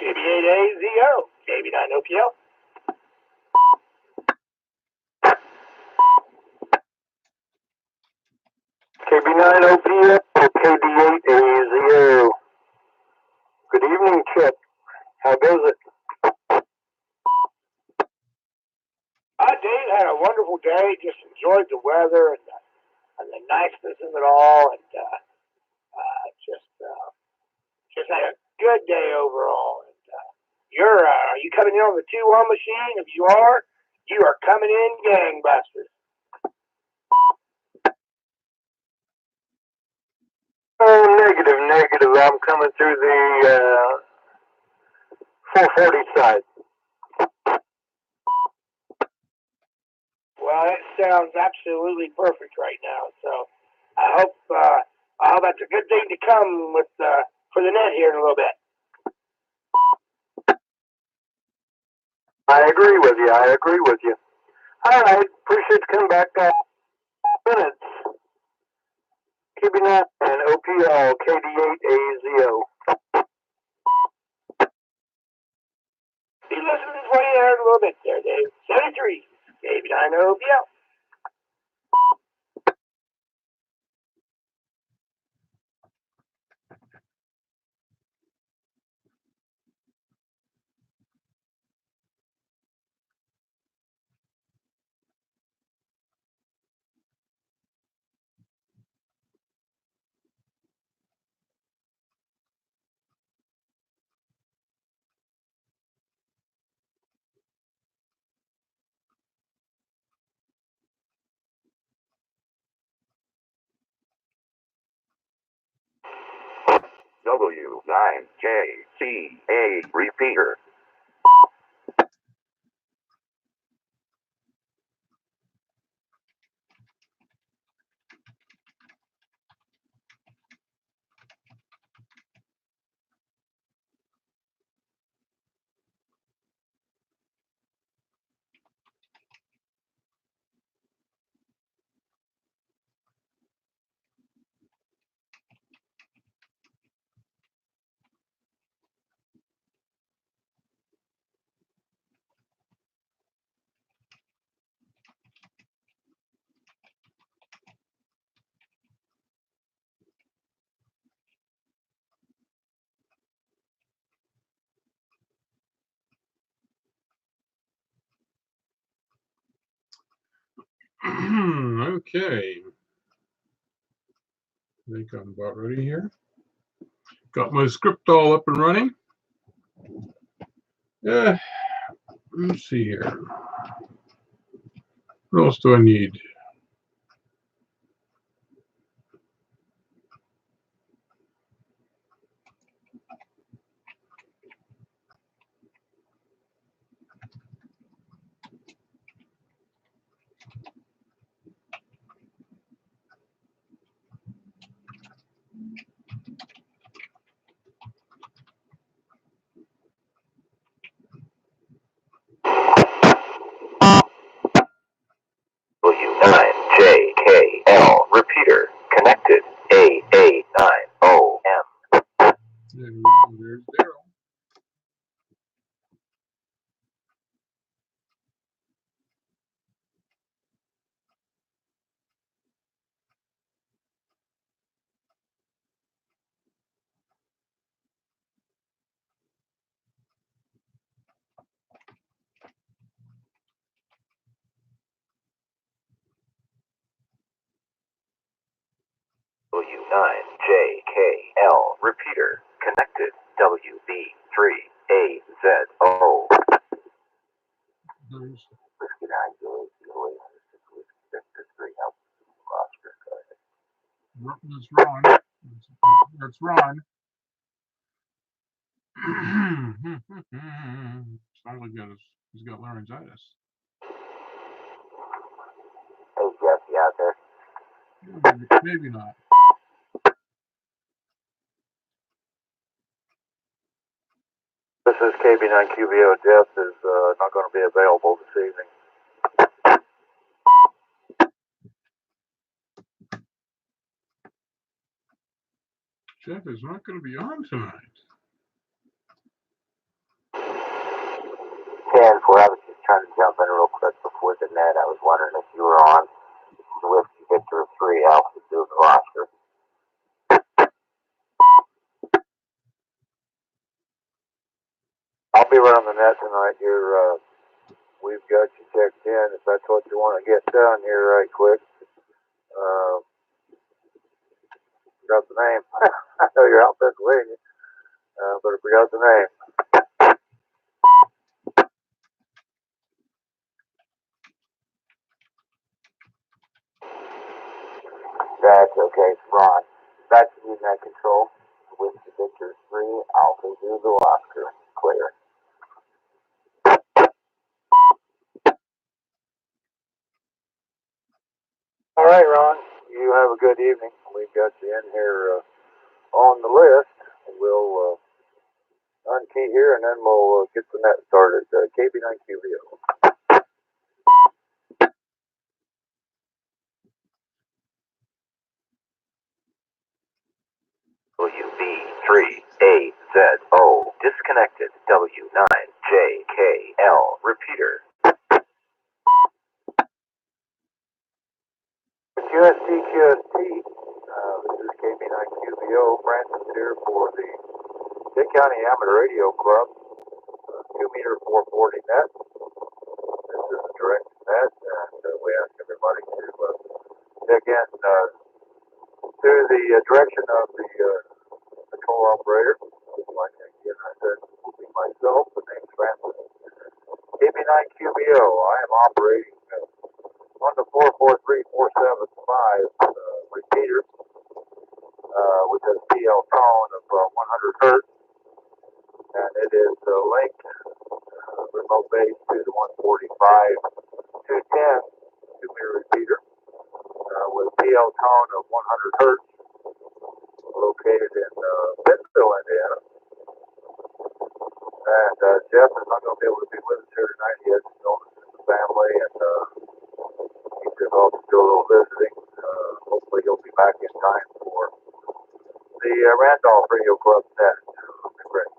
KB8AZO, KB9OPL. KB9OPL, KB8AZO. Good evening, Chip. How goes it? Dave had a wonderful day. Just enjoyed the weather and the niceness of it all, and just had a good day overall. And are you coming in on the 2-1 machine? If you are coming in gangbusters. Oh, negative. I'm coming through the 440 side. Well, it sounds absolutely perfect right now. So I hope that's a good thing to come with for the net here in a little bit. I agree with you. All right, appreciate you coming back. Minutes. KB9 and OPL, KD8AZO. Be listening for you there in a little bit there, Dave. 73, KB9 OPL. W9JCA repeater. Okay. I think I'm about ready here. Got my script all up and running. Let's see here. What else do I need? W9JKL repeater connected. AA9OM. There's Daryl. W9JKL repeater connected. WB3AZO. There's That's Ron. That's Ron. Sounds like he's got laryngitis. Hey, Jeff, you out there? Maybe not. This is KB9QBO. Jeff is not going to be available this evening. Jeff is not going to be on tonight. Ed, I was wondering if you were on Whiskey Victor 3 Alpha Zulu Oscar. I'll be running the net tonight here. We've got you checked in if that's what you want to get done here right quick. Forgot the name. I know you're out Pennsylvania, but I forgot the name. That's okay, Ron. That's Unit Control. Whiskey Victor 3 Alpha Zulu Oscar. Clear. All right, Ron. You have a good evening. We've got you in here on the list. We'll unkey here and then we'll get the net started. KB9QVO. WB3AZO. Disconnected. W9JKL. Repeater. QST. This is KB9QVO. Francis here for the Dick County Amateur Radio Club. 2 meter 440 net. This is a direct net, and we ask everybody to check in to the direction of the control operator. Like again, I said, it will be myself. The name's Francis. KB9QVO. I am operating on the 443-475 repeater, which has a PL tone of 100 hertz, and it is linked remote base to the 145-210 2-meter repeater with a PL tone of 100 hertz, located in Bentonville, Indiana. And Jeff is not going to be able to be with us here tonight. He has illness in the family, and he's just off to do a little visiting. Hopefully he'll be back in time for the Randolph Radio Club net. Great.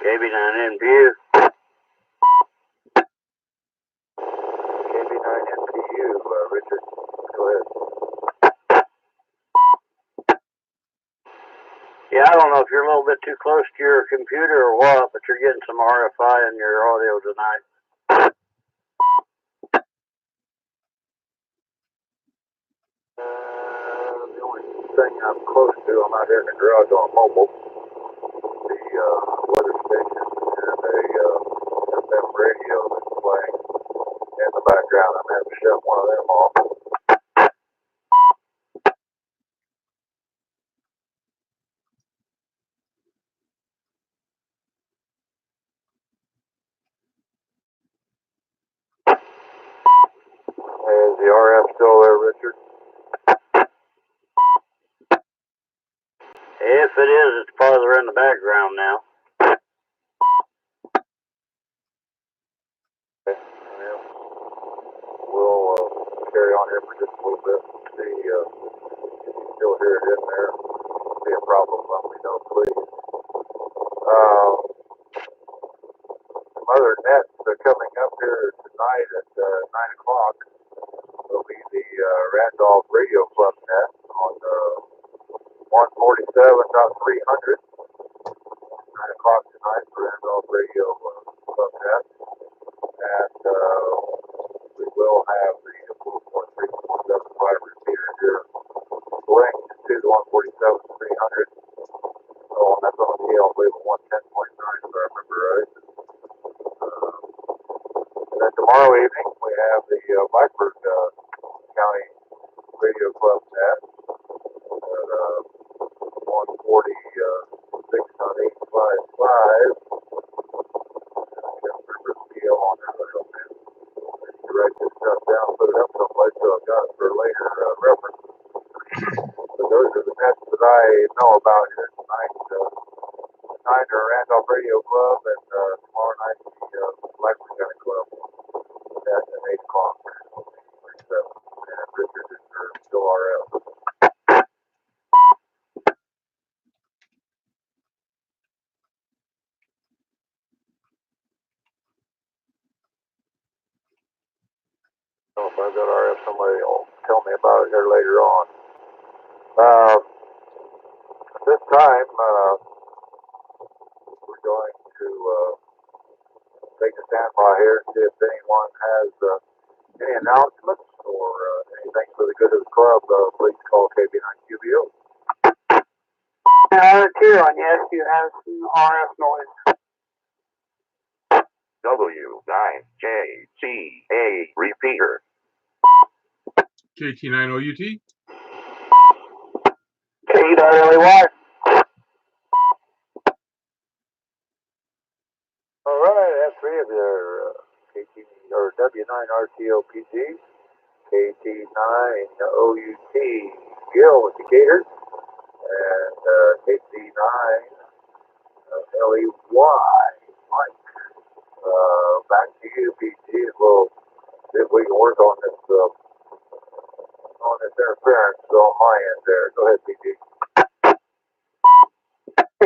KB9NPU. KB9NPU, Richard, go ahead. Yeah, I don't know if you're a little bit too close to your computer or what, but you're getting some RFI in your audio tonight. The only thing I'm close to, I'm out here in the garage on mobile, the weather station and a FM radio that's playing in the background. I'm having to shut one of them off. Is the RF still there, Richard? If it is, it's farther in the background now. Okay. Yeah. We'll carry on here for just a little bit. See if you still hear it in there. Be a problem, let me know, please. Some other nets coming up here tonight at 9 o'clock. Will be the Randolph Radio Club net on 147.300. 9 o'clock tonight for Randolph Radio Club net. And we will have the 443-475 repeater here linked to the 147.300. Oh, and that's on the PL wave of 110.9 if I remember right. And then tomorrow evening we have the Blackburn County Radio Club net at 146.855. I can't remember the PL on that. I don't know. Write this stuff down, put it up someplace so I've got it for later reference. But those are the nets that I know about here tonight. Tonight are Randolph Radio Club, and tomorrow night the Blackburn County Club at 8 o'clock. And Richard is still RF. I've got RF, somebody will tell me about it here later on. At this time, we're going to take a standby here and see if anyone has any announcements or anything for the good of the club. Please call KB9QBO. Kieran, yes, you have some RF noise. W9JCA repeater. KT9OUT. K.LY. All right, I have three of their KT or W9RTO PGs, KT9OUT Gil with Decatur, and KT9LEY Mike. Back to you, PG, and we'll see if we can work on this interference on my end there. Go ahead, PG.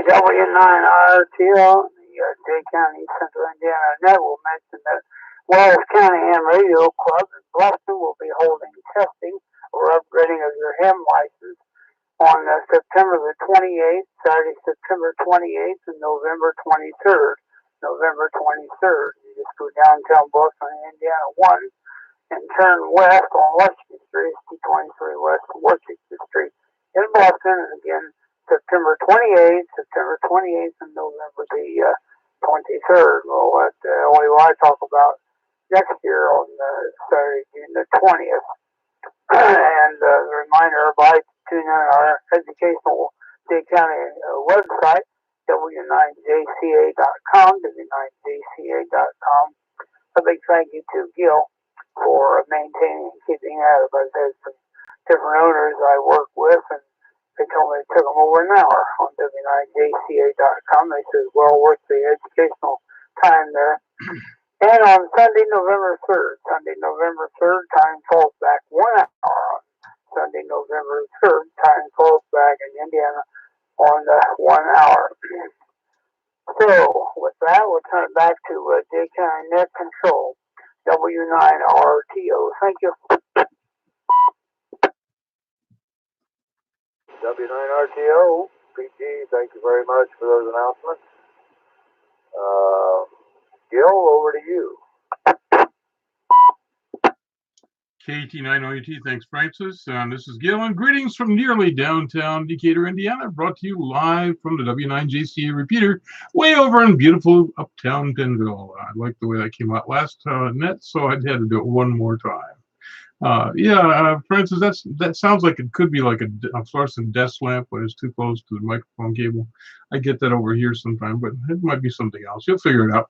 W9RTO, the Dade County Central Indiana Net will mention that Wells County Ham Radio Club in Bluffton will be holding testing or upgrading of your ham license on September the 28th, Saturday, September 28th, and November 23rd. November 23rd. You just go downtown Bluffton, Indiana 1, and turn west on Washington Street, C23 West on Washington Street in Bluffton, and again, September 28th, and November the 23rd. We'll let OEY talk about next year on Saturday, June the 20th. And a reminder, everybody to tune in our educational Dade County website, W9JCA.com, W9JCA.com. A big thank you to Gil for maintaining and keeping that. I've had some different owners I work with, and they told me it took them over an hour on W9JCA.com. They said, well worth the educational time there. And on Sunday, November 3rd, time falls back 1 hour. On Sunday, November 3rd, time falls back in Indiana on 1 hour. So, with that, we'll turn it back to Dade County Net Control, W9RTO. Thank you. W9RTO, PG, thank you very much for those announcements. Gil, over to you. KT9OUT, thanks, Francis. This is Gil, and greetings from nearly downtown Decatur, Indiana, brought to you live from the W9JCA repeater way over in beautiful uptown Denville. I like the way that came out last net, so I had to do it one more time. Francis, that sounds like it could be like a fluorescent desk lamp when it's too close to the microphone cable. I get that over here sometime, but it might be something else. You'll figure it out.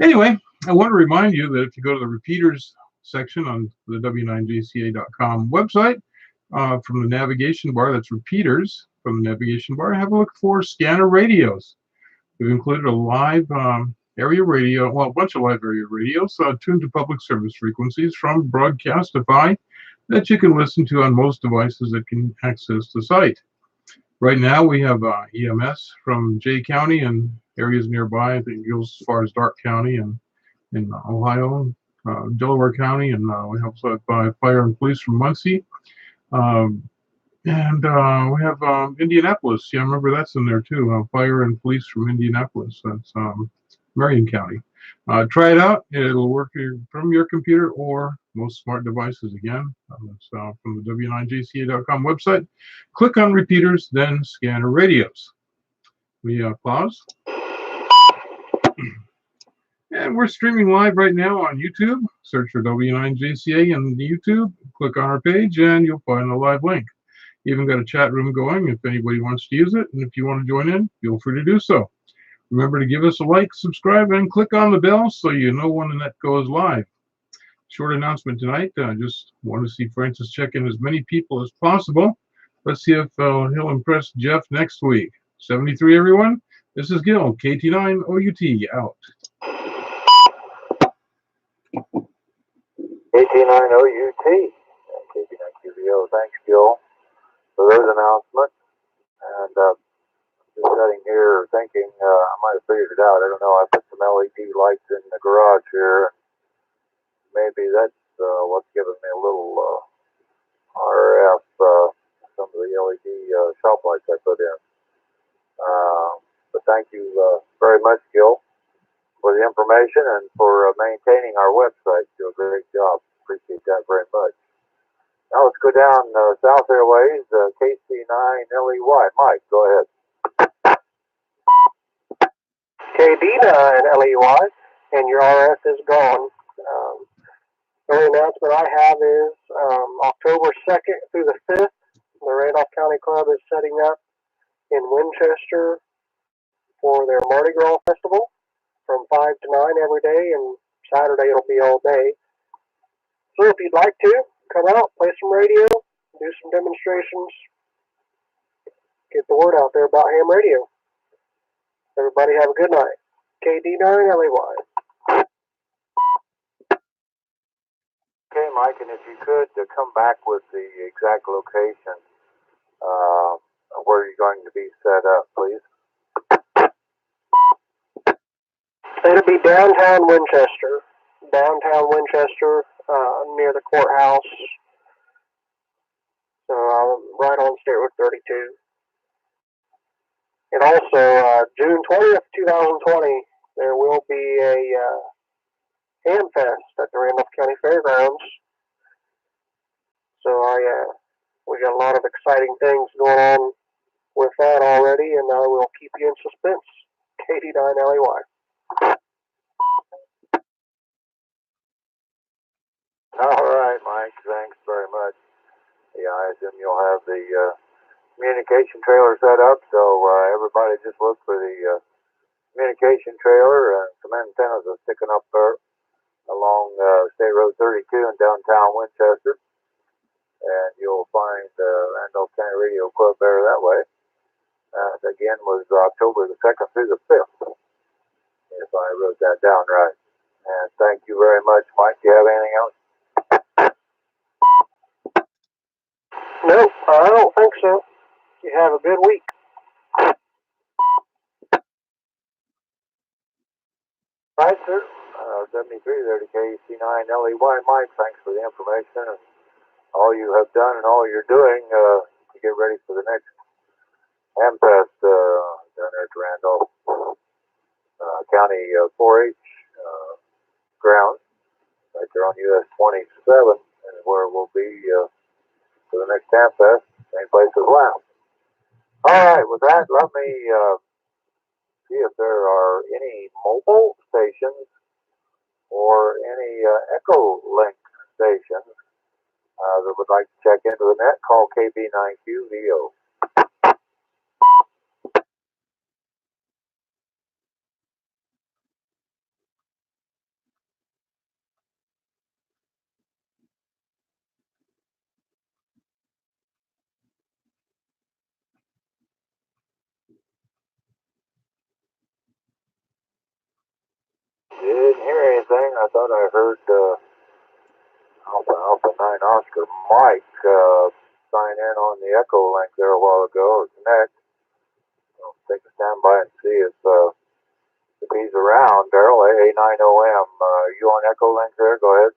Anyway, I want to remind you that if you go to the repeaters section on the W9JCA.com website, from the navigation bar, that's repeaters, from the navigation bar, have a look for scanner radios. We've included a live area radio, well, a bunch of live area radios tuned to public service frequencies from Broadcastify that you can listen to on most devices that can access the site. Right now, we have EMS from Jay County and areas nearby. I think it goes as far as Darke County and in Ohio, Delaware County, and we have fire and police from Muncie. And we have Indianapolis. Yeah, I remember that's in there too. Fire and police from Indianapolis. That's Marion County. Try it out. It'll work from your computer or most smart devices again. That's from the W9JCA.com website. Click on repeaters, then scanner radios. We pause. And we're streaming live right now on YouTube. Search for W9JCA on YouTube. Click on our page and you'll find the live link. Even got a chat room going if anybody wants to use it. And if you want to join in, feel free to do so. Remember to give us a like, subscribe, and click on the bell so you know when the net goes live. Short announcement tonight. Just want to see Francis check in as many people as possible. Let's see if he'll impress Jeff next week. 73, everyone. This is Gil, KT9OUT, out. KT9OUT, KB9QBO. Thanks, Gil, for those announcements. And just sitting here thinking, I might have figured it out. I don't know. I put some LED lights in the garage here. Maybe that what's giving me a little RF, some of the LED shop lights I put in. But thank you very much, Gil, for the information and for maintaining our website. You do a great job. Appreciate that very much. Now let's go down South Airways, KC9LEY. Mike, go ahead. KD9LEY, and your RF is gone. The only announcement I have is October 2nd through the 5th, the Randolph County Club is setting up in Winchester for their Mardi Gras Festival from 5 to 9 every day, and Saturday it'll be all day. So if you'd like to, come out, play some radio, do some demonstrations, get the word out there about ham radio. Everybody have a good night. KD9LEY. Okay, Mike, and if you could come back with the exact location where you're going to be set up, please. It'll be downtown Winchester. Near the courthouse. So right on State Road 32. And also, June 20th, 2020, there will be a Ham Fest at the Randolph County Fairgrounds. So we got a lot of exciting things going on with that already, and I will keep you in suspense. KD9LEY. All right, Mike. Thanks very much. Yeah, I assume you'll have the communication trailer set up, so everybody just look for the communication trailer and some antennas are sticking up there along State Road 32 in downtown Winchester, and you'll find Randolph County Radio Club there that way. Again, was October the 2nd through the 5th, if I wrote that down right. And thank you very much, Mike. Do you have anything else? Nope, I don't think so. You have a good week. Right, sir. 73 there to KC9LEY. Mike, thanks for the information and all you have done and all you're doing to get ready for the next Hamfest down there at Randolph County 4-H grounds, right there on US 27, and where we'll be for the next Hamfest, same place as last. All right, with that, let me see if there are any mobile stations or any Echo Link stations that would like to check into the net. Call KB9QVO. Didn't hear anything. I thought I heard Alpha 9 Oscar Mike sign in on the Echo Link there a while ago, or connect. I'll take a standby and see if he's around. Daryl, AA9OM, are you on Echo Link there? Go ahead.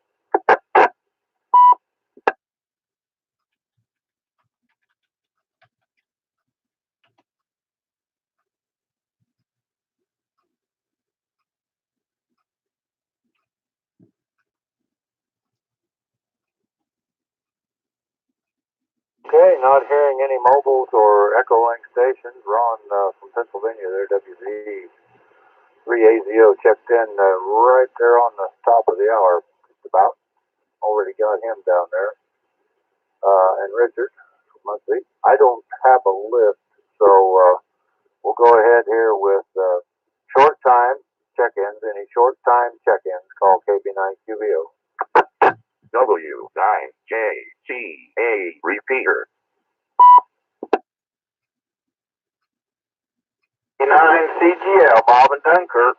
Okay, not hearing any mobiles or Echo Link stations. Ron from Pennsylvania there, WZ 3AZO checked in right there on the top of the hour, just about. Already got him down there. And Richard from Muncie. I don't have a list, so we'll go ahead here with short time check-ins. Any short time check-ins, call KB9QVO. W9JCA repeater. 9CGL, Bob and Dunkirk.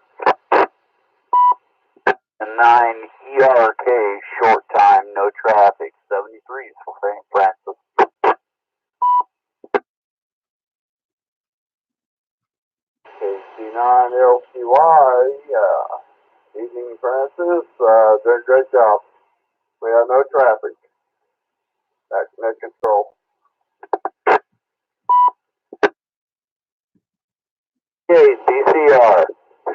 And 9ERK, short time, no traffic. 73s for St. Francis. KC9LCY, evening Francis, doing a great job. We have no traffic. Back to net control. Okay, CCR.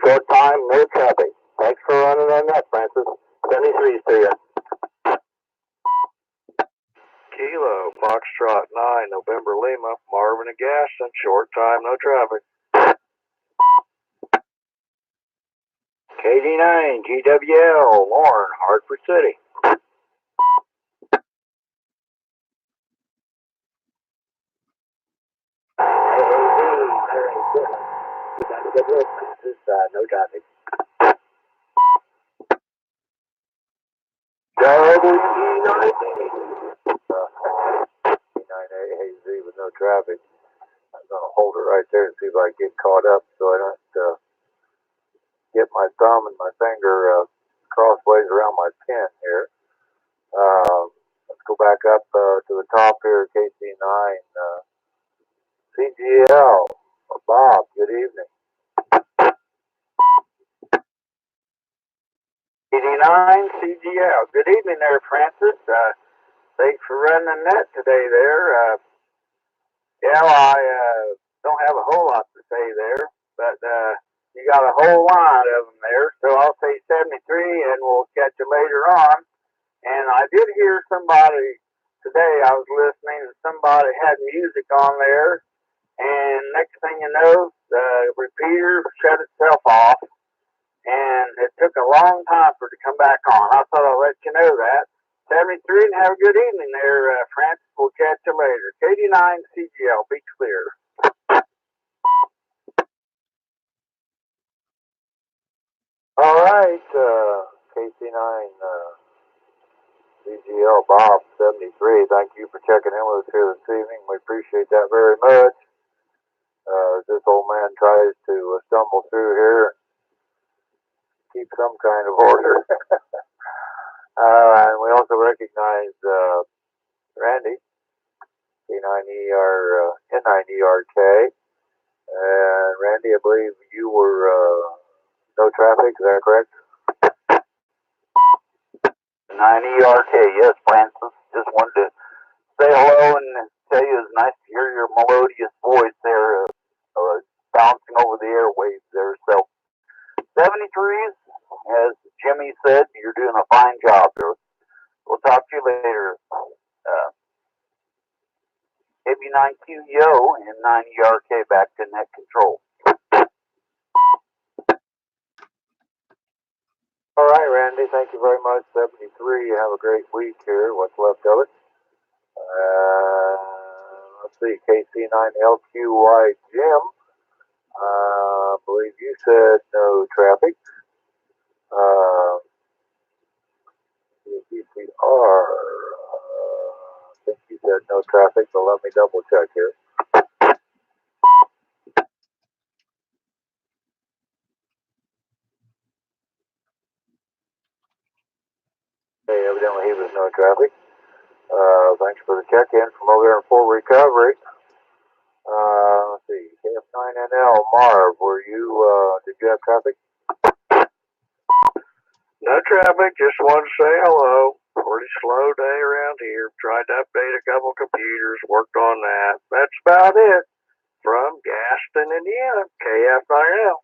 Short time, no traffic. Thanks for running on that, Francis. 73's to you. Kilo, Foxtrot 9, November Lima, Marvin and Gaston, short time, no traffic. KD9, GWL, Lauren, Hartford City. No traffic. WE19. 9AAZ with no traffic. I'm going to hold it right there and see if I can get caught up so I don't get my thumb and my finger crossways around my pin here. Let's go back up to the top here, KC9. CGL, Bob, good evening. KD9, CGL. Good evening there, Francis. Thanks for running that today there. I don't have a whole lot to say there, but you got a whole line of them there, so I'll say 73 and we'll catch you later on. And I did hear somebody today, I was listening, and somebody had music on there, and next thing you know, the repeater shut itself off, and it took a long time for it to come back on. I thought I'd let you know that. 73, and have a good evening there, Francis. We'll catch you later. KD9 CGL, be clear. All right, KC9, CGL, Bob, 73. Thank you for checking in with us here this evening. We appreciate that very much. This old man tries to stumble through here and keep some kind of order. And we also recognize Randy, N9ERK. And Randy, I believe you were no traffic, is that correct? 9ERK, yes, Francis. Just wanted to say hello and tell you it's nice to hear your melodious voice there, bouncing over the airwaves there. So, 73s, as Jimmy said, you're doing a fine job there. We'll talk to you later. AB9QEO and 9ERK back to net control. All right, Randy, thank you very much. 73, you have a great week here, what's left of it. Let's see, KC9LQY Jim. I believe you said no traffic. PCR, I think you said no traffic, but let me double check here. Hey, evidently he was no traffic. Thanks for the check-in from over there in Full Recovery. Let's see, KF9NL, Marv, did you have traffic? No traffic, just wanted to say hello. Pretty slow day around here. Tried to update a couple computers, worked on that. That's about it. From Gaston, Indiana, KF9L.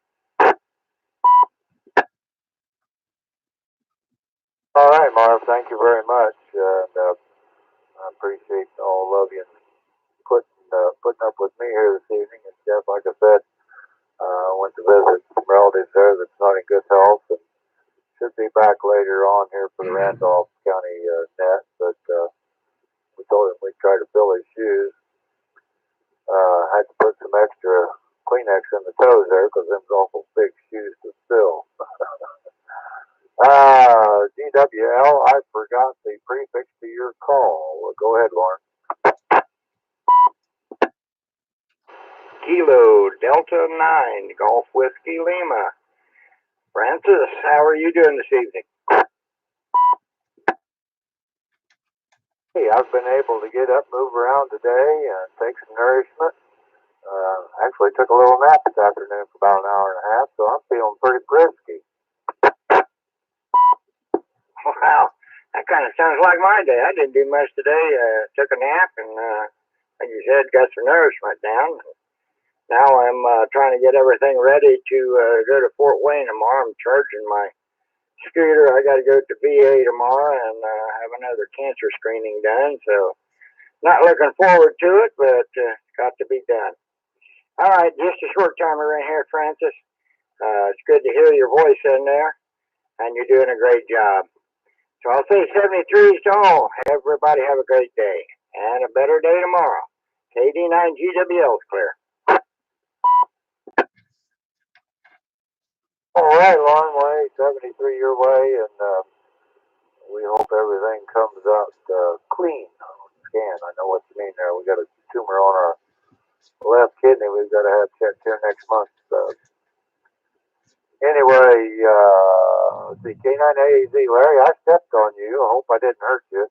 All right, Marv, thank you very much. And I appreciate all of you putting up with me here this evening. And Jeff, like I said, went to visit some relatives there that's not in good health, and should be back later on here for the Randolph County net. But we told him we'd try to fill his shoes. Had to put some extra Kleenex in the toes there because them's awful big shoes to fill. GWL, I forgot the prefix to your call. Well, go ahead, Lauren. Kilo Delta 9, Golf Whiskey Lima. Francis, how are you doing this evening? Hey, I've been able to get up, move around today, and take some nourishment. Actually took a little nap this afternoon for about an hour and a half, so I'm feeling pretty frisky. Wow, that kind of sounds like my day. I didn't do much today. Took a nap and, like you said, got some nourishment down. Now I'm trying to get everything ready to go to Fort Wayne tomorrow. I'm charging my scooter. I got to go to VA tomorrow and have another cancer screening done. So not looking forward to it, but got to be done. All right, just a short timer in here, Francis. It's good to hear your voice in there, and you're doing a great job. So I'll say 73s to all. Everybody have a great day and a better day tomorrow. KD9GWL is clear. All right, long way, 73 your way, and we hope everything comes out clean on the scan. I know what you mean there. We got a tumor on our left kidney. We've got to have checked here next month. Anyway, let's see, K9AAZ, Larry, I stepped on you. I hope I didn't hurt you.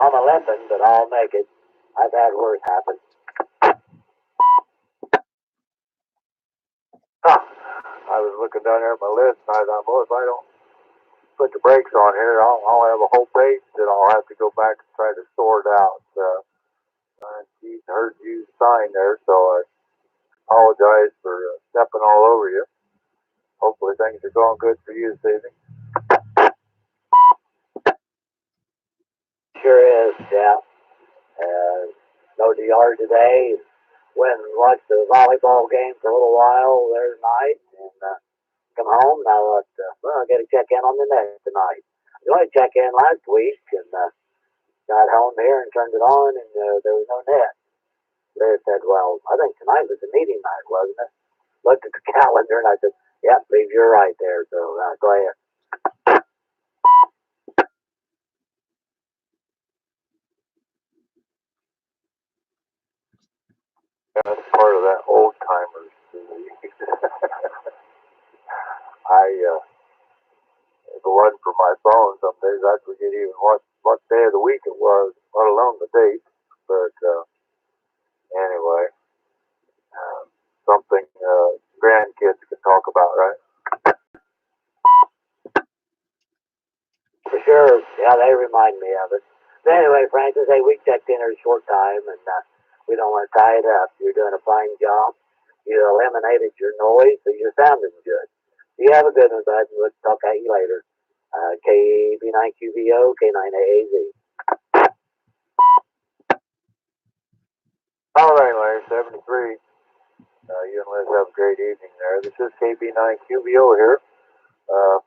I'm a limping, but I'll make it. I've had worse happen. Huh. I was looking down there at my list, and I thought, well, if I don't put the brakes on here, I'll have a whole page that I'll have to go back and try to sort out. She heard you sign there, so I apologize for stepping all over you. Hopefully things are going good for you this evening. Sure is, yeah. No DR today. Went and watched the volleyball game for a little while there tonight, and come home. Now, I got to check in on the net tonight. I only checked in last week, and got home here and turned it on, and there was no net. They said, well, I think tonight was the meeting night, wasn't it? Looked at the calendar, and I said, yeah, I believe you're right there, so go ahead. That's part of that old timers. I go run for my phone some days. I forget even what day of the week it was, let alone the date. But anyway, something grandkids can talk about, right? For sure. Yeah, they remind me of it. But anyway, Francis, hey, we checked in a short time, and we don't want to tie it up. You're doing a fine job. You eliminated your noise, so you're sounding good. You have a good one, bud. We'll talk at you later. KB9QVO, K9AAZ. All right, Larry, 73. You and Liz have a great evening there. This is KB9QVO here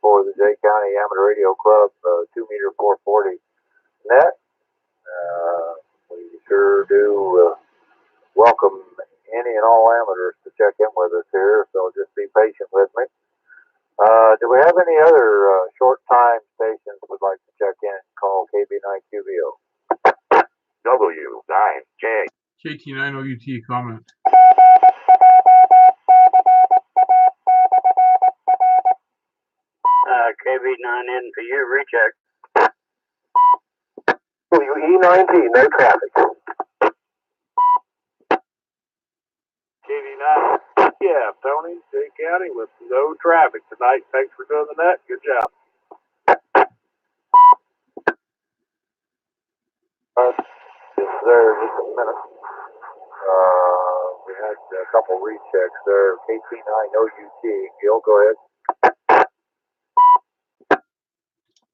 for the Jay County Amateur Radio Club 2-meter 440 net. We sure do welcome any and all amateurs to check in with us here, so just be patient with me. Do we have any other short time stations would like to check in? Call KB9QVO. W9J. KT9OUT comment. KB9N for you, recheck. WE19, no traffic. KD9. Yeah, Tony, Jay County with no traffic tonight. Thanks for doing the net. Good job. Just there, just a minute. We had a couple rechecks there. KT9OUT. Gil, go ahead.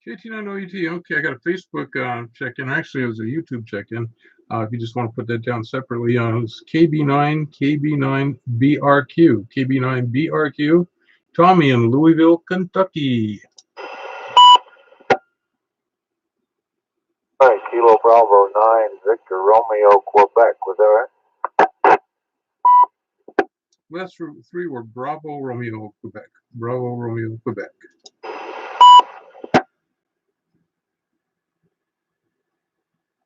KT9OUT. Okay, I got a Facebook check-in. Actually, it was a YouTube check-in. If you just want to put that down separately, it's KB9BRQ. KB9BRQ. Tommy in Louisville, Kentucky. All right, Kilo Bravo 9, Victor Romeo, Quebec. Was that right? Last three were Bravo Romeo, Quebec. Bravo Romeo, Quebec.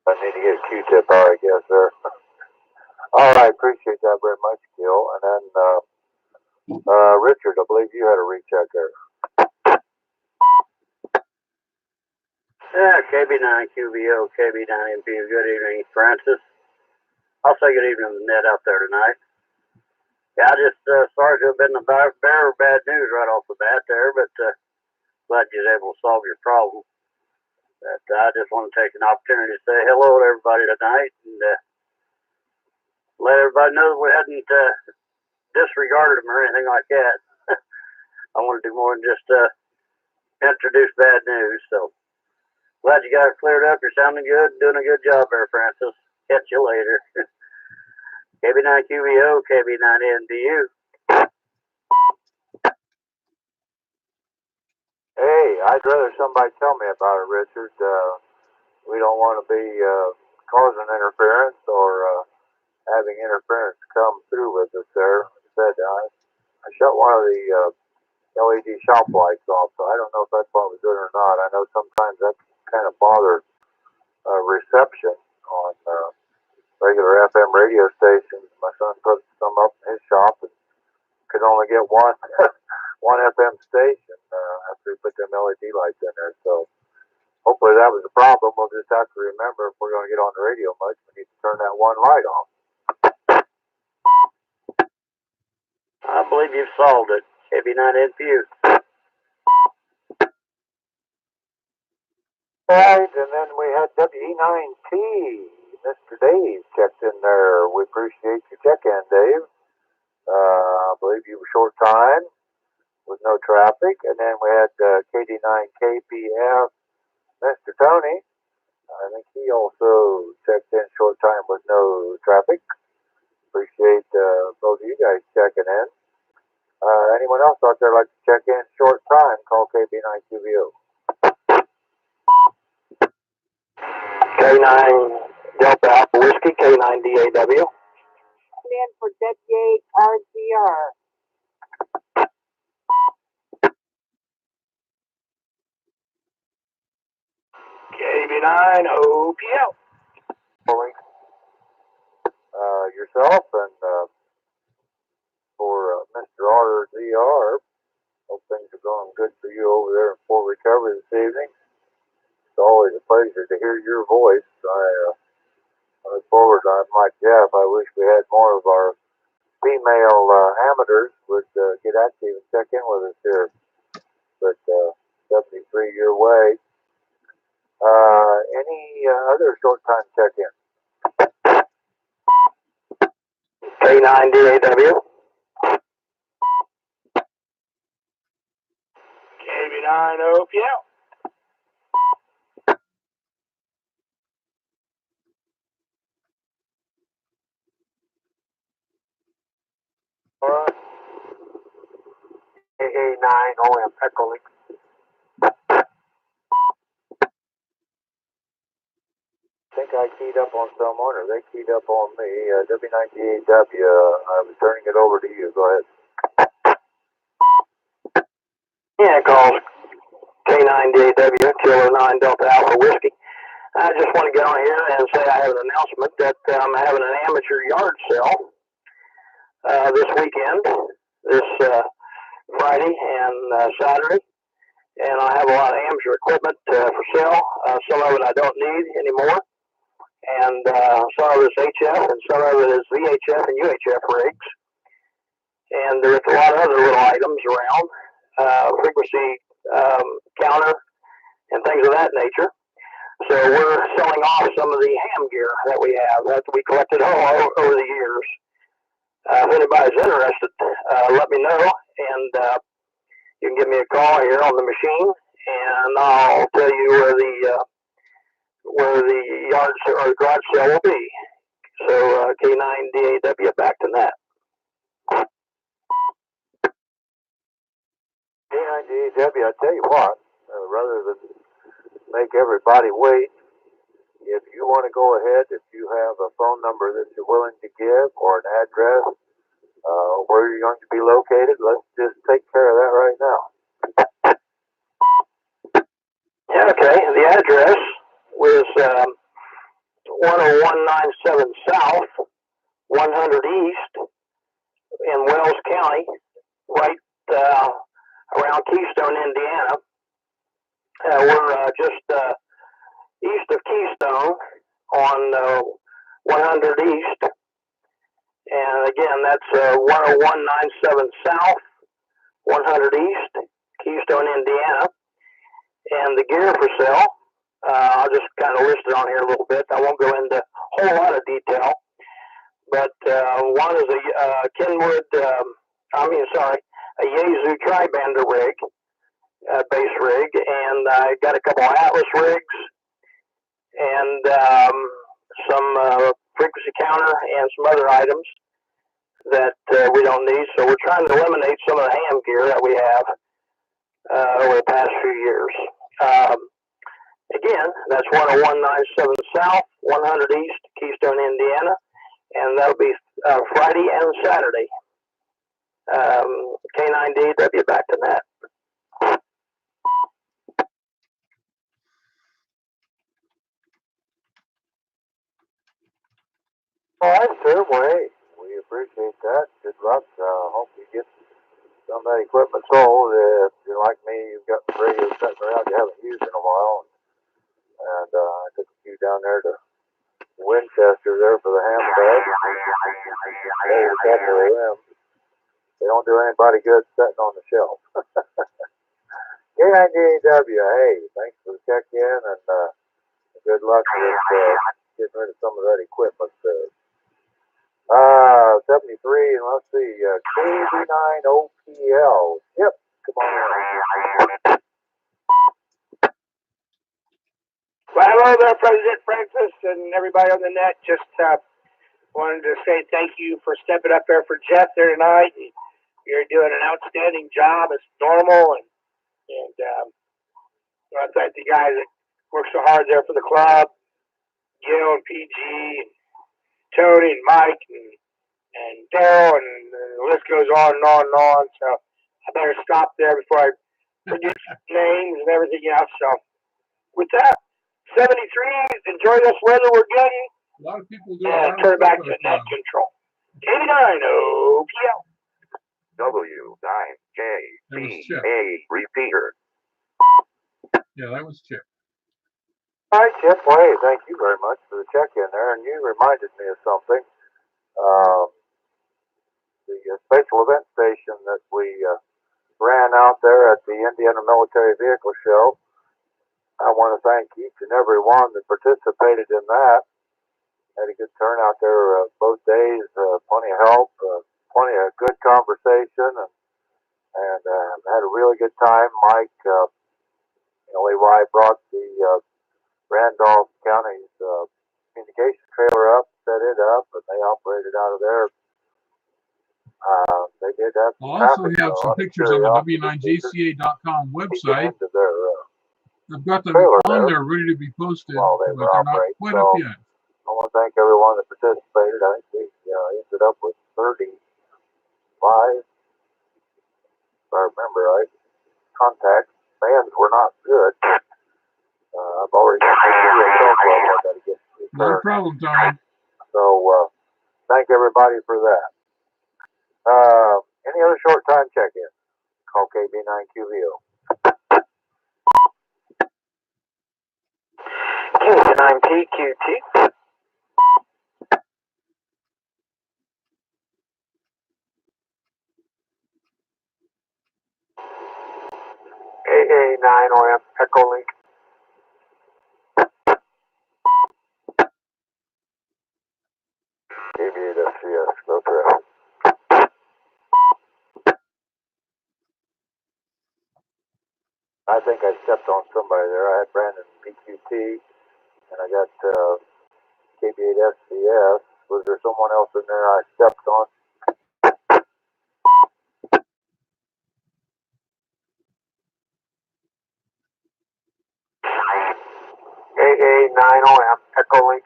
I need to get a Q-tip out, I guess, there. All right, appreciate that very much, Gil. And then, Richard, I believe you had a recheck there. Yeah, KB9QVO, KB9MP. Good evening, Francis. I'll say good evening to Ned out there tonight. Yeah, I just sorry to have been the bearer of bad news right off the bat there, but glad you was able to solve your problem. But I just want to take an opportunity to say hello to everybody tonight and let everybody know that we hadn't disregarded them or anything like that. I want to do more than just introduce bad news. So glad you got it cleared up. You're sounding good, doing a good job there, Francis. Catch you later. KB9QVO, KB9NDU. Hey, I'd rather somebody tell me about it, Richard. We don't want to be causing interference or having interference come through with us there. Said I shut one of the LED shop lights off, so I don't know if that's what was doing or not. I know sometimes that kind of bothers reception on regular FM radio stations. My son put some up in his shop and could only get one one FM station after he put them LED lights in there. So hopefully that was the problem. We'll just have to remember if we're going to get on the radio much, we need to turn that one light off. I believe you've solved it. KB9NPU. Right, and then we had WE9T. Mr. Dave checked in there. We appreciate your check-in, Dave. I believe you were short time with no traffic. And then we had KD9KPF, Mr. Tony. I think he also checked in short time with no traffic. Appreciate both of you guys checking in. Anyone else out there like to check in short time, call KB9QVO. K9 Delta Alpha Whiskey, K9DAW. Stand for WHRCR. KB9 OPL. Yourself and for Mr. RZR. Hope things are going good for you over there in Fort Recovery this evening. It's always a pleasure to hear your voice. I look forward. I'm like Jeff. I wish we had more of our female amateurs would get active and check in with us here. But 73 your way. Any other short time check-in? K9DAW. KB9 OPL. AA9 OM Echo Link. I think I keyed up on someone, or they keyed up on me. W9DAW, I was turning it over to you. Go ahead. Yeah, calls K9DAW, Kilo 9 Delta Alpha Whiskey. I just want to get on here and say I have an announcement that I'm having an amateur yard sale this weekend, this Friday and Saturday. And I have a lot of amateur equipment for sale. Some of it I don't need anymore. And some of it's HF and some of it is VHF and UHF rigs. And there's a lot of other little items around, frequency counter and things of that nature. So we're selling off some of the ham gear that we have that we collected all over the years. If anybody's interested, let me know, and you can give me a call here on the machine, and I'll tell you where the yard sale or the garage sale will be. So K9DAW, back to that. K9DAW, I tell you what, rather than make everybody wait, if you want to go ahead, if you have a phone number that you're willing to give or an address where you're going to be located, let's just take care of that right now. Yeah, okay. The address was 10197 South, 100 East in Wells County, right around Keystone, Indiana. We're just east of Keystone on 100 East, and again, that's 10197 South, 100 East, Keystone, Indiana. And the gear for sale, I'll just kind of list it on here a little bit. I won't go into a whole lot of detail. But one is a Kenwood, a Yaesu tri-bander rig, base rig, and I got a couple of Atlas rigs, and some frequency counter and some other items that we don't need. So we're trying to eliminate some of the ham gear that we have over the past few years. Again, that's 10197 South, 100 East, Keystone, Indiana, and that'll be Friday and Saturday. K9DW back to net. All right, sir. Well, hey, we appreciate that. Good luck. Hope you get some of that equipment sold. If you're like me, you've got some radios sitting around you haven't used in a while. And I took a few down there to Winchester there for the ham bag. They were happy with them. They don't do anybody good sitting on the shelf. K9DW, hey, thanks for the check-in, and good luck with getting rid of some of that equipment. 73, and let's see, KB9OPL. Yep, come on in. Well, hello there, President Francis and everybody on the net. Just wanted to say thank you for stepping up there for Jeff there tonight. You're doing an outstanding job as normal, and I thank the guys that work so hard there for the club, Gil and PG, and Tony and Mike and Daryl, and the list goes on and on and on. So I better stop there before I forget names and everything else. So with that, 73, enjoy this weather we're getting. A lot of people do. And turn back to net control. KB9OPL. W9JBA repeater. Yeah, that was Chip. All right, Chip. Well, hey, thank you very much for the check-in there, and you reminded me of something. The special event station that we ran out there at the Indiana Military Vehicle Show. I want to thank each and every one that participated in that. Had a good turnout there both days, plenty of help, plenty of good conversation, and had a really good time. Mike, Levi brought the Randolph County's communication trailer up, set it up, and they operated out of there. They did that. I'll also have some pictures on the W9JCA.com website. I've got them on there ready to be posted, but they're not quite up yet. I want to thank everyone that participated. I think we ended up with 35, if I remember right, contacts. Bands were not good. I've already got to get no problem, Tony. So thank everybody for that. Any other short time check-in? Call KB9QVO. K9PQT. AA9OM Echo Link. KB8FCS, no threat. I think I stepped on somebody there. I had Brandon PQT, and I got KB8FCS. Was there someone else in there I stepped on? AA9OM Echo Link.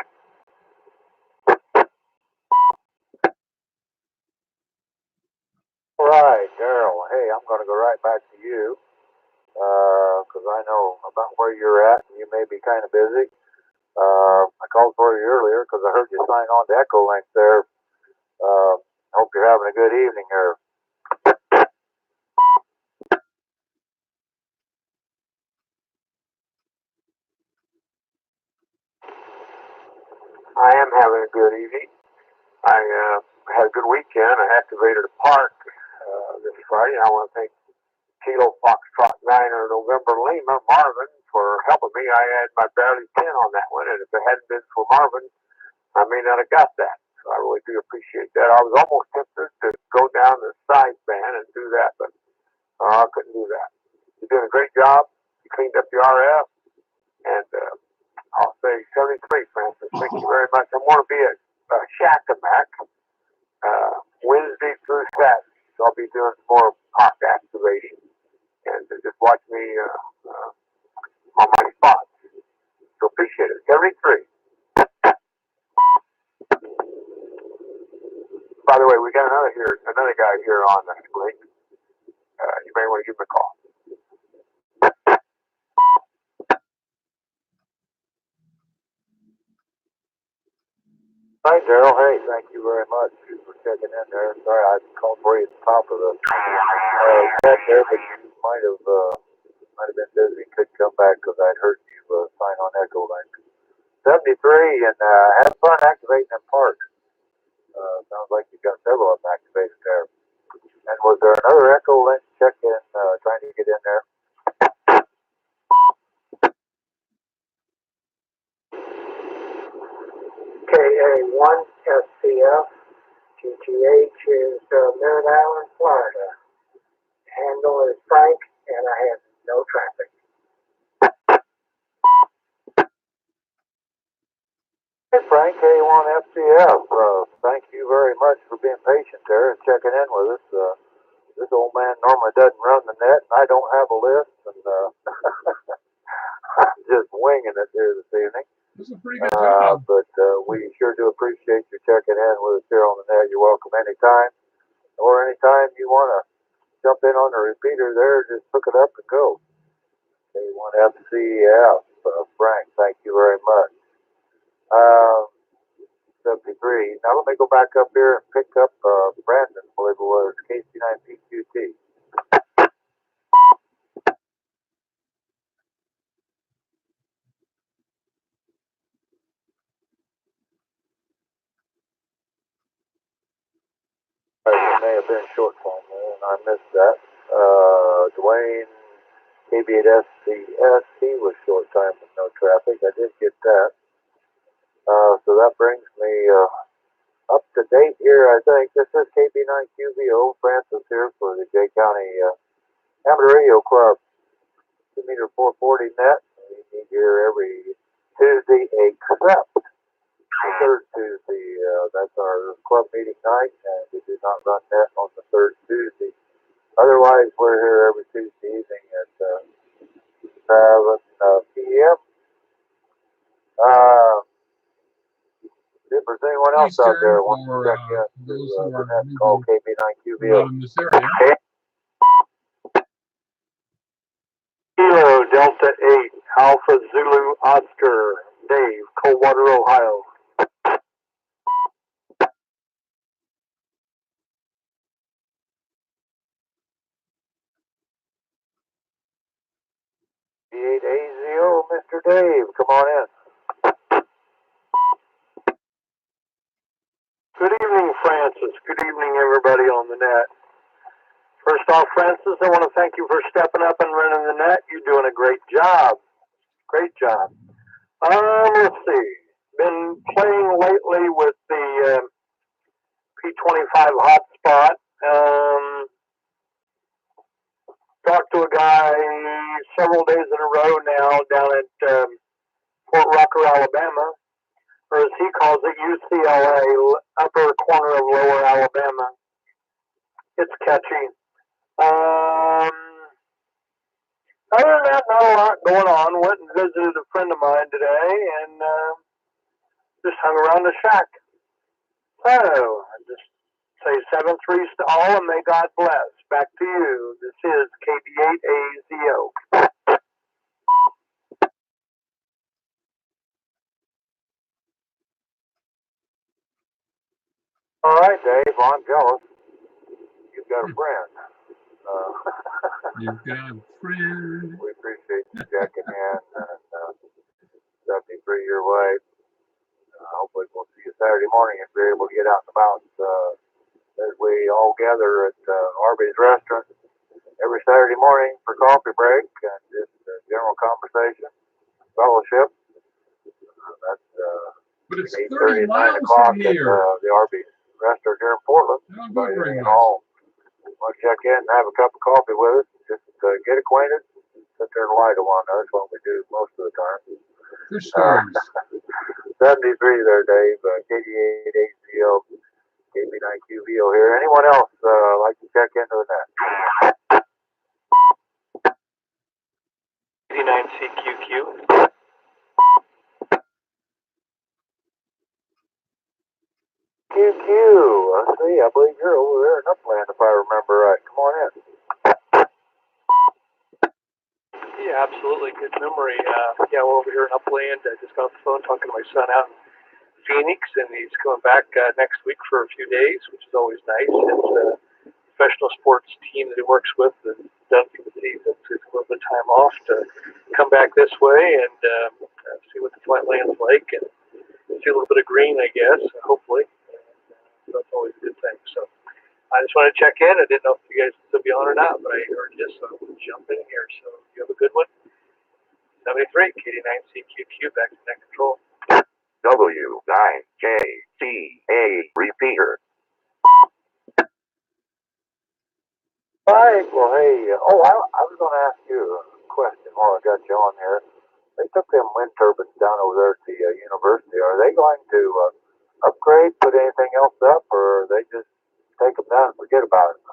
All right, Daryl. Hey, I'm going to go right back to you because I know about where you're at, and you may be kind of busy. I called for you earlier because I heard you sign on to Echo Link there. Hope you're having a good evening here. I am having a good evening. I had a good weekend. I activated a park this Friday. I want to thank Kilo Foxtrot 9er November Lima, Marvin, for helping me. I had my barely 10 on that one, and if it hadn't been for Marvin, I may not have got that. So I really do appreciate that. I was almost tempted to go down the side band and do that, but I couldn't do that. You're doing a great job. You cleaned up the RF, and I'll say 73, Francis. Thank you very much. I'm going to be at Shakamak Wednesday through Saturday. So I'll be doing some more park activation and just watch me on my spots. So appreciate it. 73. By the way, we got another guy here on the link. You may want to give him a call. Hi, Daryl. Hey, thank you very much for checking in there. Sorry, I called for you at the top of the chat there, but you might have been busy. Couldn't come back because I'd heard you sign on Echo Link. 73, and have fun activating them parks. Sounds like you've got several of them activated there. And was there another Echo Link check-in trying to get in there? KA1 SCF, GTH is Merritt Island, Florida. Handle is Frank, and I have no traffic. Hey, Frank, KA1 FCF. Thank you very much for being patient there and checking in with us. This old man normally doesn't run the net, and I don't have a list, and I'm just winging it here this evening. This is a pretty good job. But we sure do appreciate you checking in with us here on the net. You're welcome anytime, or anytime you want to jump in on the repeater there, just hook it up and go. K1 FCF, Frank, thank you very much. 73. Now let me go back up here and pick up Brandon, I believe it was, KC9PQT. It may have been short form there, and I missed that. Dwayne, KB8SCS, he was short time with no traffic. I did get that. So that brings me up to date here, I think. This is KB9QVO, Francis here for the Jay County Amateur Radio Club. 2 meter 440 net. We meet here every Tuesday except the third Tuesday. That's our club meeting night, and we do not run net on the third Tuesday. Otherwise, we're here every Tuesday evening at 7 p.m. If there's anyone else out there who wants to check in to the net, call KB9QVO. In this area. Kilo Delta 8, Alpha Zulu Oscar, Dave, Coldwater, Ohio. D8AZO, Mr. Dave, come on in. Good evening, Francis. Good evening, everybody on the net. First off, Francis, I want to thank you for stepping up and running the net. You're doing a great job. Great job. Let's see. Been playing lately with the P25 hotspot. Talked to a guy several days in a row now down at Fort Rucker, Alabama, or as he calls it, UCLA, upper corner of lower Alabama. It's catchy. Other than that, not a lot going on. Went and visited a friend of mine today and just hung around the shack. So, I just say 7-3 to all and may God bless. Back to you. This is KB8AZO. All right, Dave, I'm jealous. You've got a friend. You've got a friend. We appreciate you checking in and 73 your way. Hopefully hopefully we'll see you Saturday morning if you're able to get out and about as we all gather at Arby's restaurant every Saturday morning for coffee break and just general conversation, fellowship. That's But it's 30 8:30 and 9 miles o'clock from at here. the Arby's restaurant here in Portland. Not good very Any and much. all want to check in and have a cup of coffee with us, just get acquainted, sit there and lie to one another. That's what we do most of the time. Good stories. 73 there, Dave. KD8ACO, KB9QVO here. Anyone else like to check into the net? KD9CQQ. QQ, let's see, I believe you're over there in Upland if I remember right. Come on in. Yeah, absolutely. Good memory. Yeah, we're over here in Upland. I just got off the phone talking to my son out in Phoenix, and he's coming back next week for a few days, which is always nice. It's a professional sports team that he works with and done for the season, so it's a little bit of time off to come back this way and see what the flatland's like and see a little bit of green, I guess, hopefully. That's always a good thing. So I just wanted to check in. I didn't know if you guys would still be on or not, but I heard you, so I'm jump in here. So you have a good one. 73, KD9CQQ, back to net control. W9JCA repeater. All right, well, hey, I was going to ask you a question while I got you on here. They took them wind turbines down over there at the university. Are they going to upgrade, put anything else up, or they just take them down and forget about it?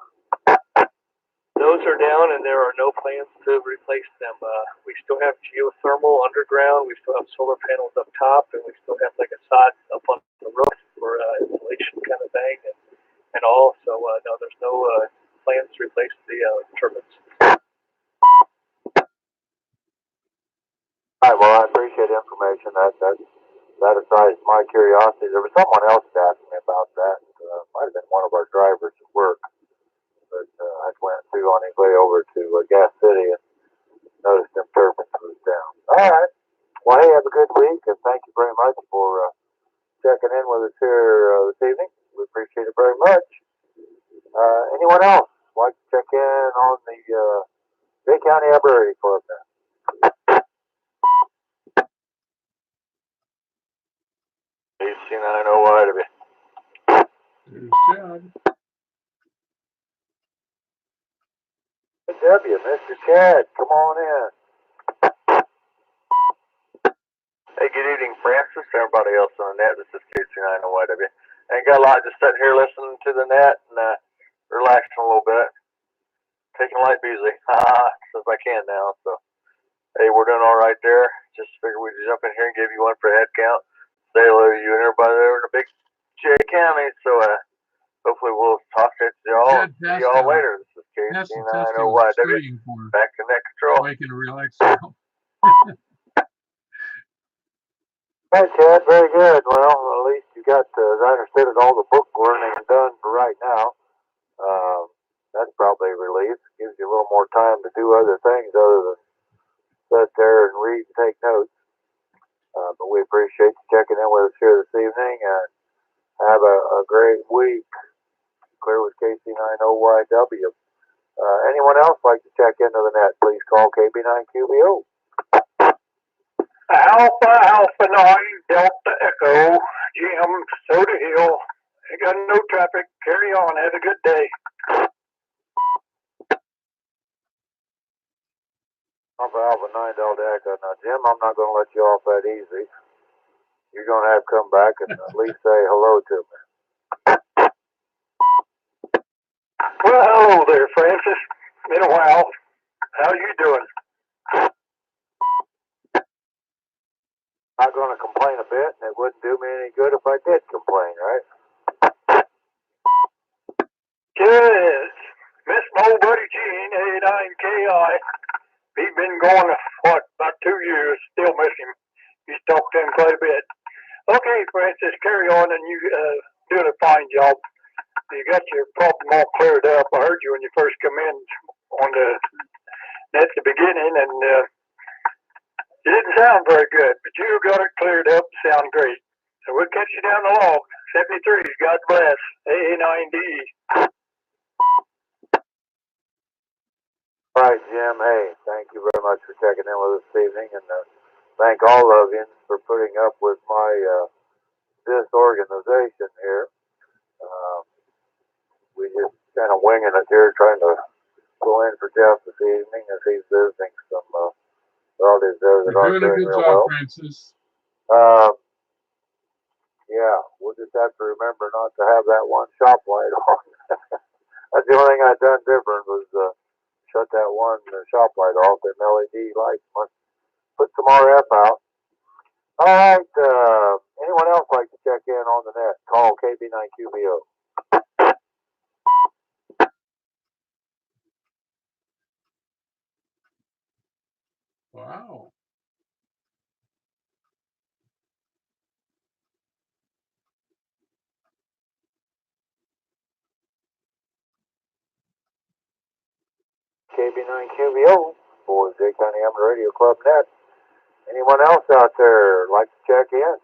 Those are down, and there are no plans to replace them. We still have geothermal underground. We still have solar panels up top, and we still have like a sod up on the roof for insulation kind of thing and all. So no, there's no plans to replace the turbines. All right, well, I appreciate the information. That aside my curiosity. There was someone else that asked me about that. Might have been one of our drivers at work. But I went through on his way over to Gas City and noticed them turbines was down. All right. Well, hey, have a good week, and thank you very much for checking in with us here this evening. We appreciate it very much. Anyone else like to check in on the Bay County Arboretum Club now? AC9OY. There's Chad. W, Mr. Chad, come on in. Hey, good evening, Francis. Everybody else on the net. This is KC9OYW. Ain't got a lot, just sitting here listening to the net and relaxing a little bit. Taking life easy, since I can now. So, hey, we're doing all right there. Just figured we'd jump in here and give you one for head count. Say hello to you and everybody there in the big J County. So, hopefully we'll talk to y'all. See y'all later. This is KC9OYW. Back to net control. So I can relax now. Hey, Chad, very good. Well, at least you got, as I understood it, all the book learning done for right now. That's probably a relief. Gives you a little more time to do other things other than sit there and read and take notes. But we appreciate you checking in with us here this evening, and have a great week. Clear with KC9OYW. Anyone else like to check into the net, please call KB9QVO. Alpha 9 Delta Echo, Jim, Soda Hill. Ain't got no traffic. Carry on. Have a good day. Alpha 9 Delta Echo. Now, Jim, I'm not going to let you off that easy. You're going to have to come back and at least say hello to me. Well, hello there, Francis. Been a while. How you doing? Not going to complain a bit, and it wouldn't do me any good if I did complain, right? Yes. Miss my old buddy Gene, A9KI. He's been going, about 2 years. Still miss him. He's talked to him quite a bit. Okay, Francis, carry on, and you doing a fine job. You got your problem all cleared up. I heard you when you first come in on at the beginning, and it didn't sound very good, but you got it cleared up. Sound great. And we'll catch you down the log. 73, God bless. AA9D. All right, Jim. Hey, thank you very much for checking in with us this evening, and thank all of you for putting up with my disorganization here. We just kind of winging it here, trying to go in for Jeff this evening as he's visiting some relatives there that You're aren't doing a doing good real job, well. Francis. Yeah, we'll just have to remember not to have that one shop light on. That's the only thing I've done different was shut that one shop light off. Them LED lights must put some RF out. All right. Anyone else like to check in on the net? Call KB9QBO. Wow. KB9QBO for Jay County Amateur Radio Club Net. Anyone else out there like to check in?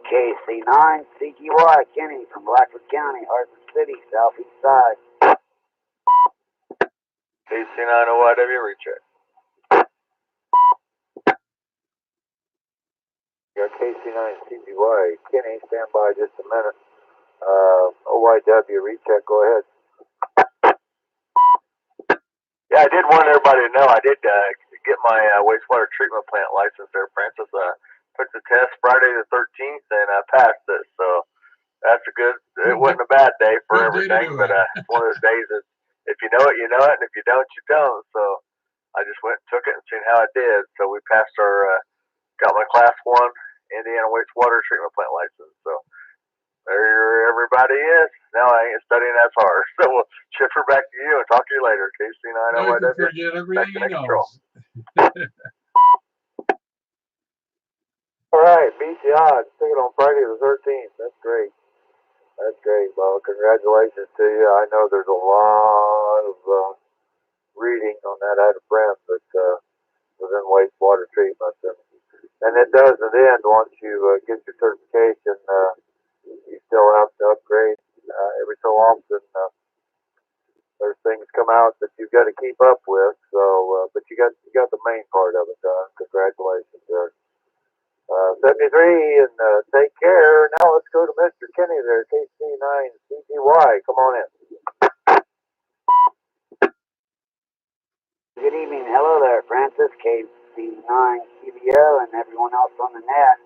KC9 CGY Kenny from Blackford County, Hartford City, southeast side. KC9OYW recheck. Got KC9CGY. Kenny, stand by just a minute. OYW recheck, go ahead. Yeah, I did want everybody to know I did get my wastewater treatment plant license there, Francis. Took the test Friday the 13th and I passed it. So that's a good. It wasn't a bad day for Good day to everything, do but it. it's one of those days that if you know it, you know it, and if you don't, you don't. So I just went and took it and seen how I did. So we passed our got my Class 1 Indiana wastewater treatment plant license. So there everybody is. Now I ain't studying as hard. So we'll shift her back to you and talk to you later. Now you can KC9OYW. forget everything he control. knows. All right, beat the odds. Took it on Friday the 13th. That's great. That's great. Well, congratulations to you. I know there's a lot of reading on that. I had a friend that was in wastewater treatment, and it doesn't end once you get your certification. You still have to upgrade every so often. There's things come out that you've got to keep up with. So, but you got the main part of it done. Congratulations, there. 73 and take care. Now let's go to Mr. Kenny there, KC9CGY. Come on in. Good evening. Hello there, Francis, KC9QBO, and everyone else on the net.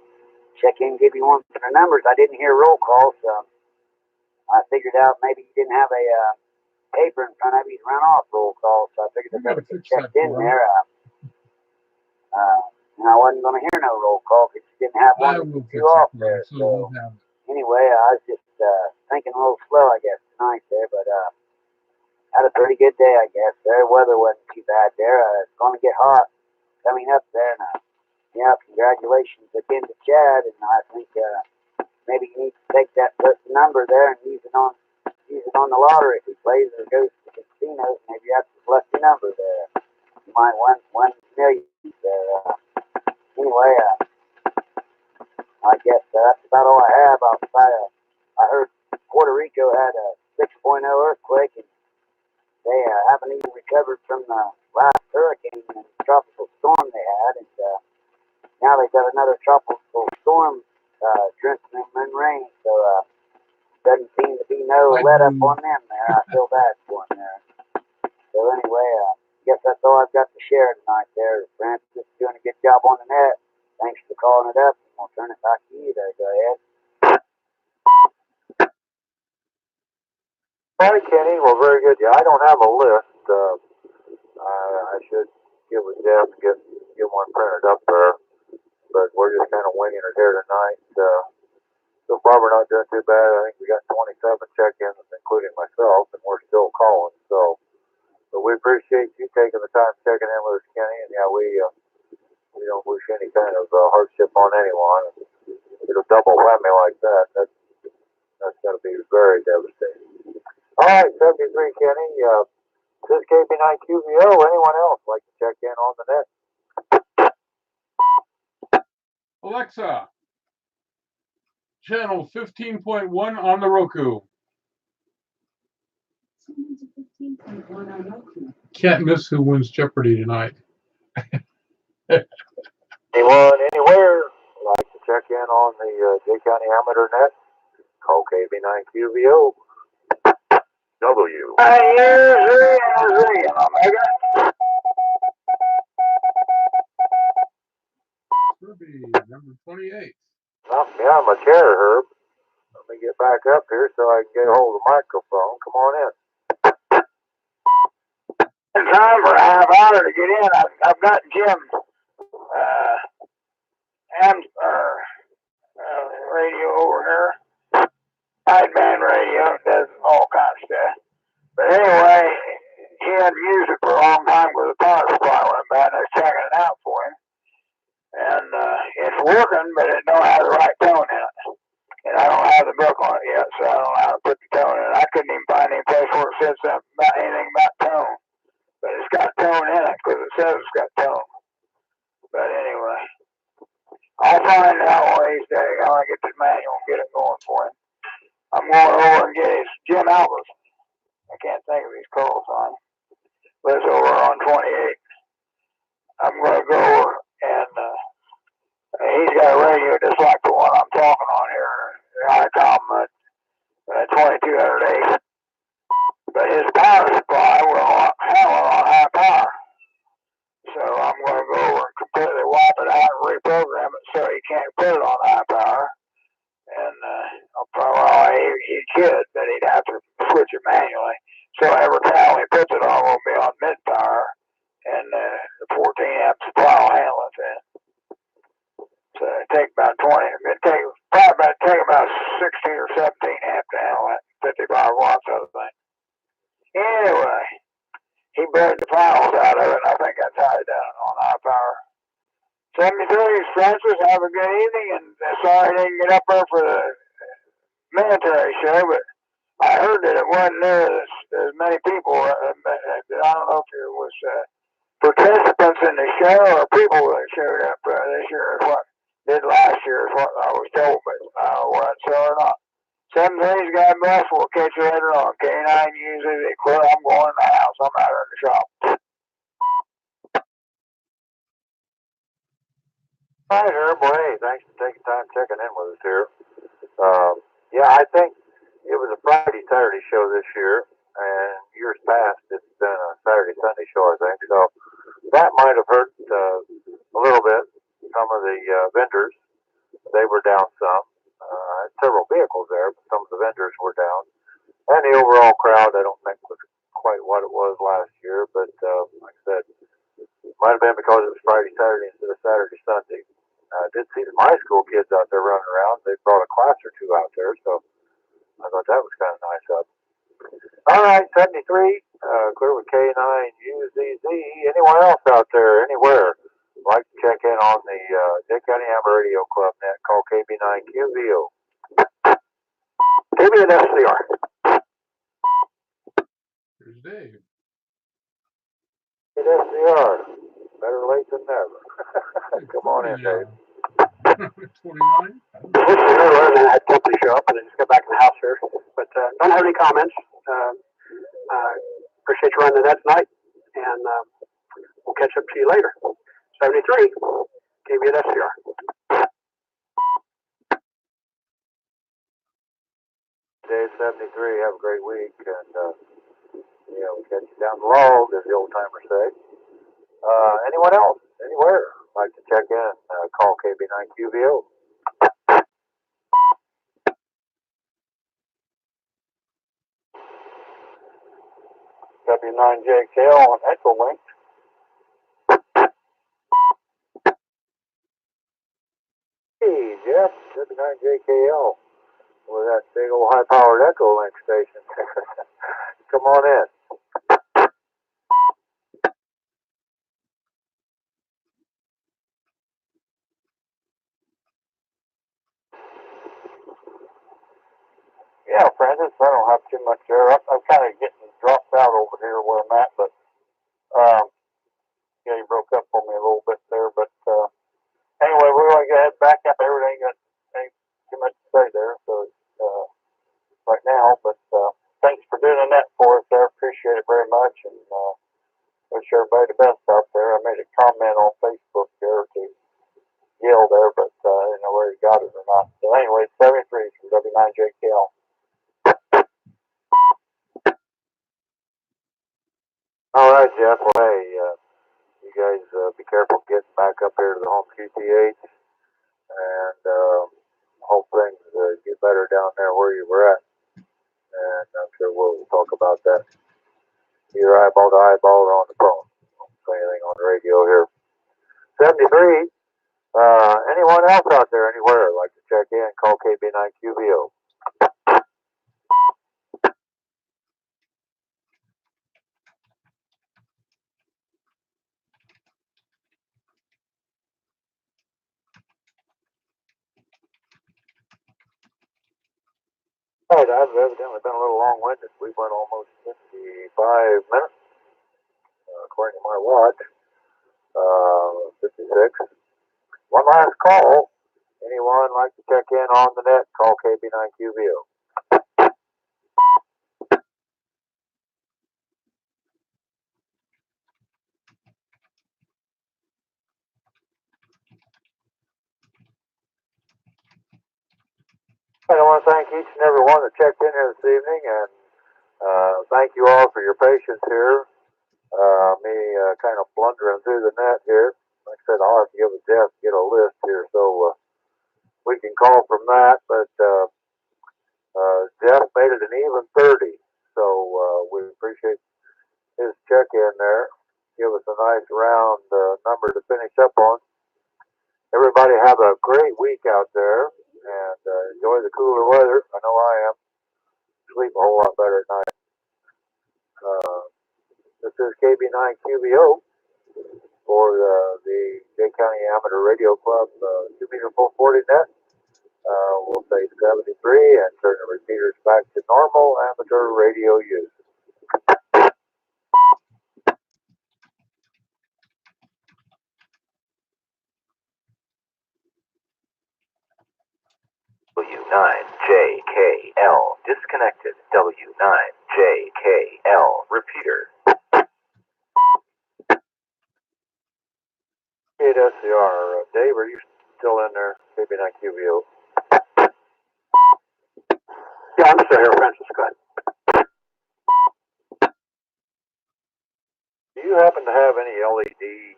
Check in, give you one for the numbers. I didn't hear roll call, so I figured out maybe you didn't have a paper in front of you to run off roll call, so I figured if everything checked in there, and I wasn't going to hear no roll call because you didn't have one to get you off there. So anyway, I was just thinking a little slow, I guess, tonight there, but had a pretty good day, I guess. Their weather wasn't too bad there. It's going to get hot coming up there, and yeah, congratulations again to Chad, and I think maybe you need to take that number there and use it on the lottery if he plays or goes to the casinos. Maybe that's his lucky number there. You might win 1 million there. Anyway, I guess that's about all I have outside of, I heard Puerto Rico had a 6.0 earthquake, and they haven't even recovered from the last hurricane and tropical storm they had, and now they've got another tropical storm drenching them in rain, so doesn't seem to be no let up on them there. I feel bad for them there. So anyway, I guess that's all I've got to share tonight there. Francis doing a good job on the net. Thanks for calling it up. I'll turn it back to you there. Go ahead. All right, Kenny. Well, very good. Yeah, I don't have a list. I should get with Jeff and get one printed up there. But we're just kind of winging it here tonight. So far, we're not doing too bad. I think we got 27 check-ins, including myself, and we're still calling. So, but we appreciate you taking the time checking in with us, Kenny. And yeah, we don't wish any kind of hardship on anyone. It'll double whammy like that. That's going to be very devastating. All right, 73, Kenny. This is KB9QVO. Anyone else like to check in on the net? Alexa, channel 15.1 on the Roku. Can't miss who wins Jeopardy tonight. Anyone, anywhere, like to check in on the Jay County Amateur Net? Call KB9QVO. W. Kirby, number 28. Knocked me out of my chair, Herb. Let me get back up here so I can get a hold of the microphone. Come on in. In time for a half hour to get in. I've got Jim radio over here. Sideband radio, does all kinds of stuff. But anyway, he hadn't used it for a long time because the power supply went bad. I was checking it out for him. And it's working, but it don't have the right tone in it. And I don't have the book on it yet, so I don't know how to put the tone in it. I couldn't even find any place where it said something about anything about tone. But it's got tone in it because it says it's got tone. But anyway, I'll find out one of these days. I want to get this manual and get it going for him. I'm going over and get his Jim Albers. I can't think of his call sign. But it's over on 28. I'm going to go over and he's got a radio just like the one I'm talking on here. The ICOM 2208. But his power supply will handle it on high power. So I'm going to go over and completely wipe it out and reprogram it so he can't put it on high power. And I'll probably, he could, but he'd have to switch it manually. So every time he puts it on, will be on mid power, and the 14 amp supply will handle it then. So it take about 20. It take about 16 or 17 amp to handle it. 55 watts of the thing. Anyway, he buried the panels out of it, and I think that's how he done it on high power. 73, Francis, have a good evening, and sorry I didn't get up there for the military show, but I heard that it wasn't there as many people. I don't know if it was participants in the show or people that showed up this year is what did last year is what I was told, but I don't know what so or not. 7 days, God bless. We'll catch you later on. K9 uses it. I'm going in the house. I'm out here in the shop. All right, Herb. Well, hey, thanks for taking time checking in with us here. Yeah, I think it was a Friday-Saturday show this year, and years past it's been a Saturday-Sunday show, I think. So that might have hurt a little bit some of the vendors. They were down some. Several vehicles there, but some of the vendors were down. And the overall crowd, I don't think was quite what it was last year, but like I said, it might have been because it was Friday, Saturday instead of Saturday, Sunday. I did see some high school kids out there running around. They brought a class or two out there, so I thought that was kind of nice of them. All right, 73, clear with K9, UZZ. Anyone else out there, anywhere, like to check in on the Jay County Amateur Radio Club net, call KB9QVO. KBNSCR. Here's Dave. SCR. Better late than never. Come on in, Dave. 29. I had company show up and then just got back in the house here. But don't have any comments. Appreciate you running the net tonight, and we'll catch up to you later. 73, KBNSCR. Dave 73, have a great week, and we'll catch you down the log, as the old timers say. Anyone else, anywhere, like to check in, call KB9QVO. W9JKL on Echolink. Hey, Jeff, W9JKL. With that big old high-powered Echolink station. Come on in. Yeah, Francis, I don't have too much there. I'm kind of getting dropped out over here where I'm at, but yeah, you broke up for me a little bit there. But anyway, we're going to go ahead and back up. Everything ain't too much to say there, so right now. But thanks for doing that for us there. Appreciate it very much, and wish everybody the best out there. I made a comment on Facebook there to Gil there, but I didn't know where he got it or not. So anyway, 73 from W9JKL. All right, Jeff. Well, hey, you guys be careful getting back up here to the home QTH, and hope things get better down there where you were at. And I'm sure we'll talk about that either eyeball to eyeball or on the phone. So anything on the radio here. 73. Anyone else out there anywhere like to check in? Call KB9QBO. All right, I've evidently been a little long-winded. We went almost 55 minutes, according to my watch. 56. One last call. Anyone like to check in on the net? Call KB9QBO. I want to thank each and every one that checked in here this evening, and thank you all for your patience here. Me kind of blundering through the net here. Like I said, I'll have to give a Jeff get a list here, so we can call from that. But Jeff made it an even 30, so we appreciate his check in there. Give us a nice round number to finish up on. Everybody have a great week out there, and enjoy the cooler weather. I know I am. Sleep a whole lot better at night. This is KB9QBO for the Jay County Amateur Radio Club 2-meter 440 net. We'll say 73 and turn the repeaters back to normal amateur radio use. W9JKL disconnected. W9JKL repeater. KSCR. Dave, are you still in there? KB9QBO. Yeah, I'm still here, Francis. Go ahead. Do you happen to have any LED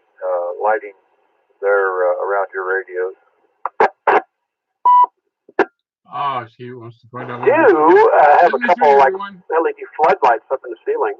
lighting there around your radios? Oh, she wants to find out. I do have a couple like everyone. LED floodlights up in the ceiling.